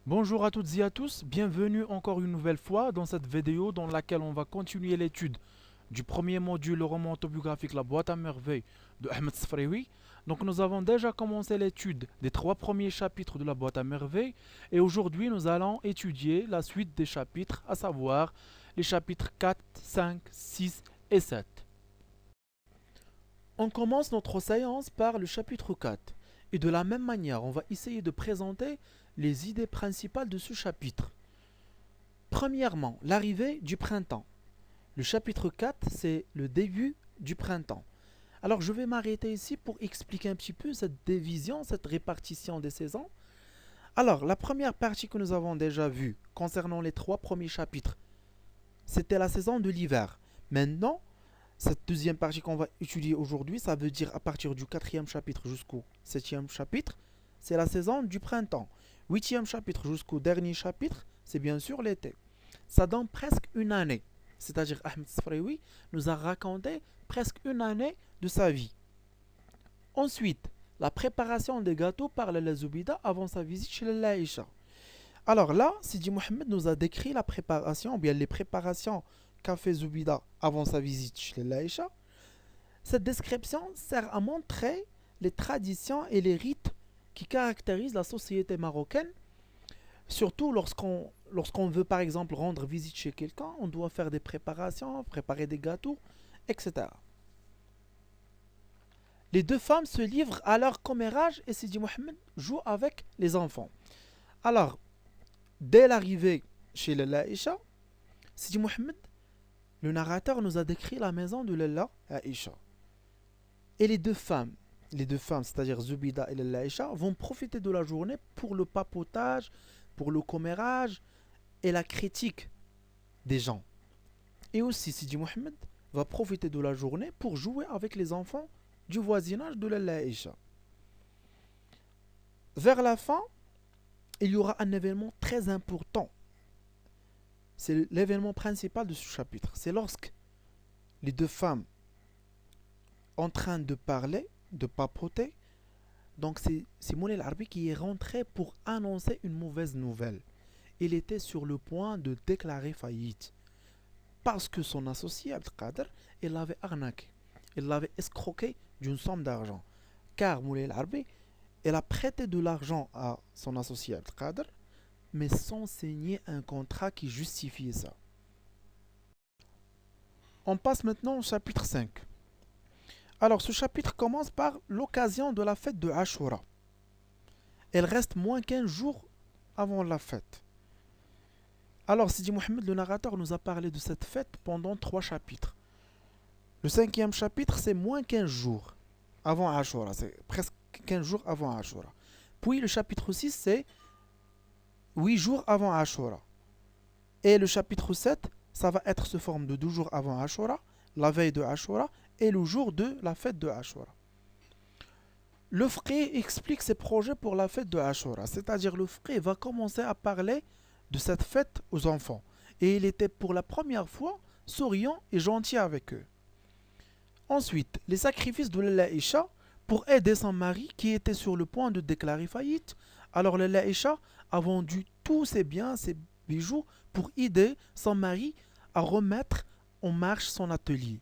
Bonjour à toutes et à tous, bienvenue encore une nouvelle fois dans cette vidéo dans laquelle on va continuer l'étude du premier module le roman autobiographique La boîte à merveilles de Ahmed Sfraoui. Donc nous avons déjà commencé l'étude des trois premiers chapitres de La boîte à merveilles et aujourd'hui nous allons étudier la suite des chapitres, à savoir les chapitres 4, 5, 6 et 7. On commence notre séance par le chapitre 4 et de la même manière on va essayer de présenter les idées principales de ce chapitre. Premièrement, l'arrivée du printemps. Le chapitre 4, c'est le début du printemps. Alors je vais m'arrêter ici pour expliquer un petit peu cette division, cette répartition des saisons. Alors la première partie que nous avons déjà vue concernant les trois premiers chapitres, c'était la saison de l'hiver. Maintenant, cette deuxième partie qu'on va étudier aujourd'hui, ça veut dire à partir du quatrième chapitre jusqu'au septième chapitre, c'est la saison du printemps. Huitième chapitre jusqu'au dernier chapitre, c'est bien sûr l'été. Ça donne presque une année. C'est-à-dire Ahmed Sfraoui nous a raconté presque une année de sa vie. Ensuite, la préparation des gâteaux par la Zoubida avant sa visite chez l'Aïcha. Alors là, Sidi Mohamed nous a décrit la préparation, ou bien les préparations qu'a fait Zoubida avant sa visite chez l'Aïcha. Cette description sert à montrer les traditions et les rites qui caractérisent la société marocaine. Surtout lorsqu'on veut par exemple rendre visite chez quelqu'un, on doit faire des préparations, préparer des gâteaux, etc. Les deux femmes se livrent à leur commérage et Sidi Mohamed joue avec les enfants. Alors, dès l'arrivée chez Lalla Aïcha, Sidi Mohamed, le narrateur nous a décrit la maison de Lalla Aïcha. Et les deux femmes, c'est-à-dire Zubida et Lalla Aïcha, vont profiter de la journée pour le papotage, pour le commérage et la critique des gens. Et aussi, Sidi Mohamed va profiter de la journée pour jouer avec les enfants du voisinage de Lalla Aïcha. Vers la fin, il y aura un événement très important. C'est l'événement principal de ce chapitre. C'est lorsque les deux femmes en train de parler, de papoter, donc c'est Moulay Larbi qui est rentré pour annoncer une mauvaise nouvelle. Il était sur le point de déclarer faillite. Parce que son associé Abdelkader, il l'avait arnaqué. Il l'avait escroqué d'une somme d'argent. Car Moulay Larbi, il a prêté de l'argent à son associé Abdelkader, mais sans signer un contrat qui justifiait ça. On passe maintenant au chapitre 5. Alors ce chapitre commence par l'occasion de la fête de Ashura. Elle reste moins qu'un jour avant la fête. Alors Sidi Mohamed, le narrateur, nous a parlé de cette fête pendant 3 chapitres. Le cinquième chapitre, c'est moins qu'un jour avant Ashura. C'est presque 15 jours avant Ashura. Puis le chapitre 6, c'est 8 jours avant Ashura. Et le chapitre 7, ça va être sous forme de 12 jours avant Ashura, la veille de Ashura, et le jour de la fête de Ashura. Le frère explique ses projets pour la fête de Ashura, c'est-à-dire le frère va commencer à parler de cette fête aux enfants. Et il était pour la première fois souriant et gentil avec eux. Ensuite, les sacrifices de l'Aïcha pour aider son mari qui était sur le point de déclarer faillite. Alors l'Aïcha a vendu tous ses biens, ses bijoux pour aider son mari à remettre en marche son atelier.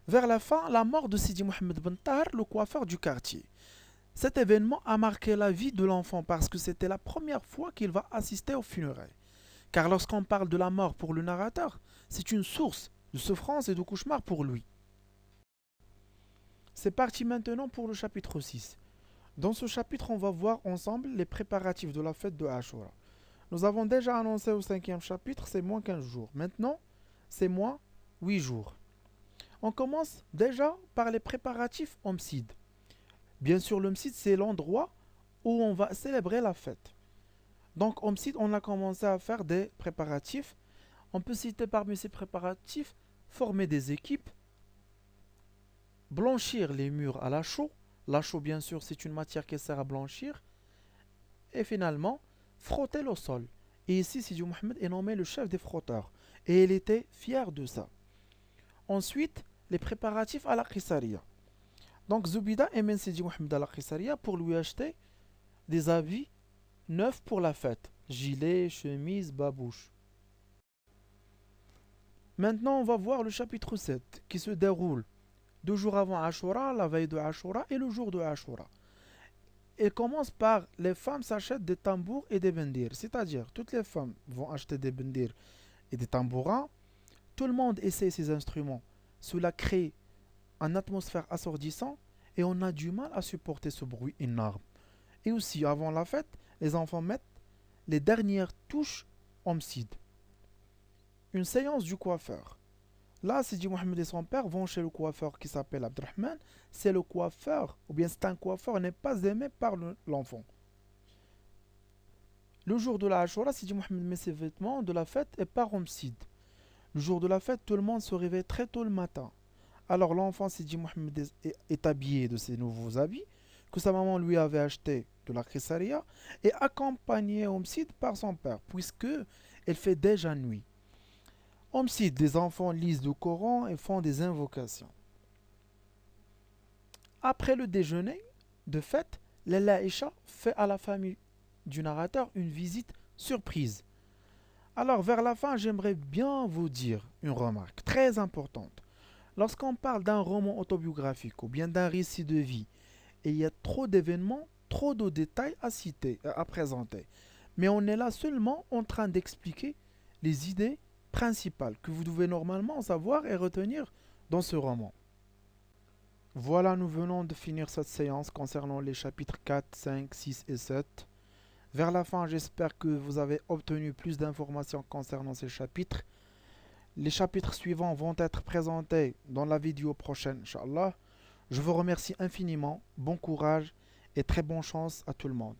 Vers la fin, la mort de Sidi Mohamed Ben Tahar, le coiffeur du quartier. Cet événement a marqué la vie de l'enfant parce que c'était la première fois qu'il va assister aux funérailles. Car lorsqu'on parle de la mort pour le narrateur, c'est une source de souffrance et de cauchemar pour lui. C'est parti maintenant pour le chapitre 6. Dans ce chapitre, on va voir ensemble les préparatifs de la fête de Ashura. Nous avons déjà annoncé au cinquième chapitre, c'est moins 15 jours. Maintenant, c'est moins 8 jours. On commence déjà par les préparatifs Omsid. Bien sûr, l'Omsid, c'est l'endroit où on va célébrer la fête. Donc, Omsid, on a commencé à faire des préparatifs. On peut citer parmi ces préparatifs, former des équipes, blanchir les murs à la chaux. La chaux, bien sûr, c'est une matière qui sert à blanchir. Et finalement, frotter le sol. Et ici, Sidi Mohamed est nommé le chef des frotteurs. Et il était fier de ça. Ensuite, les préparatifs à la Qisariya. Donc Zubida emmène Sidi Mohamed à la Qisariya pour lui acheter des habits neufs pour la fête. gilet, chemise, babouche. Maintenant, on va voir le chapitre 7 qui se déroule 2 jours avant Ashura, la veille de Ashura et le jour de Ashura. Il commence par les femmes s'achètent des tambours et des bendir, c'est-à-dire toutes les femmes vont acheter des bendir et des tambourins. Tout le monde essaie ces instruments. Cela crée une atmosphère assourdissante et on a du mal à supporter ce bruit énorme. Et aussi, avant la fête, les enfants mettent les dernières touches homicides. Une séance du coiffeur. Là, Sidi Mohamed et son père vont chez le coiffeur qui s'appelle Abdelrahman. C'est le coiffeur, ou bien c'est un coiffeur, n'est pas aimé par l'enfant. Le jour de la Ashura, Sidi Mohamed met ses vêtements de la fête et part en Sid. Le jour de la fête, tout le monde se réveille très tôt le matin. Alors l'enfant Sidi Mohamed est habillé de ses nouveaux habits que sa maman lui avait acheté de la Chrysalia et accompagné au Sid par son père, puisque elle fait déjà nuit. Homicide, des enfants lisent le Coran et font des invocations. Après le déjeuner de fête, Lalla Aisha fait à la famille du narrateur une visite surprise. Alors vers la fin, j'aimerais bien vous dire une remarque très importante. Lorsqu'on parle d'un roman autobiographique ou bien d'un récit de vie, et il y a trop d'événements, trop de détails à citer, à présenter. Mais on est là seulement en train d'expliquer les idées principales que vous devez normalement savoir et retenir dans ce roman. Voilà, nous venons de finir cette séance concernant les chapitres 4, 5, 6 et 7. Vers la fin, j'espère que vous avez obtenu plus d'informations concernant ces chapitres. Les chapitres suivants vont être présentés dans la vidéo prochaine, Inch'Allah. Je vous remercie infiniment, bon courage et très bonne chance à tout le monde.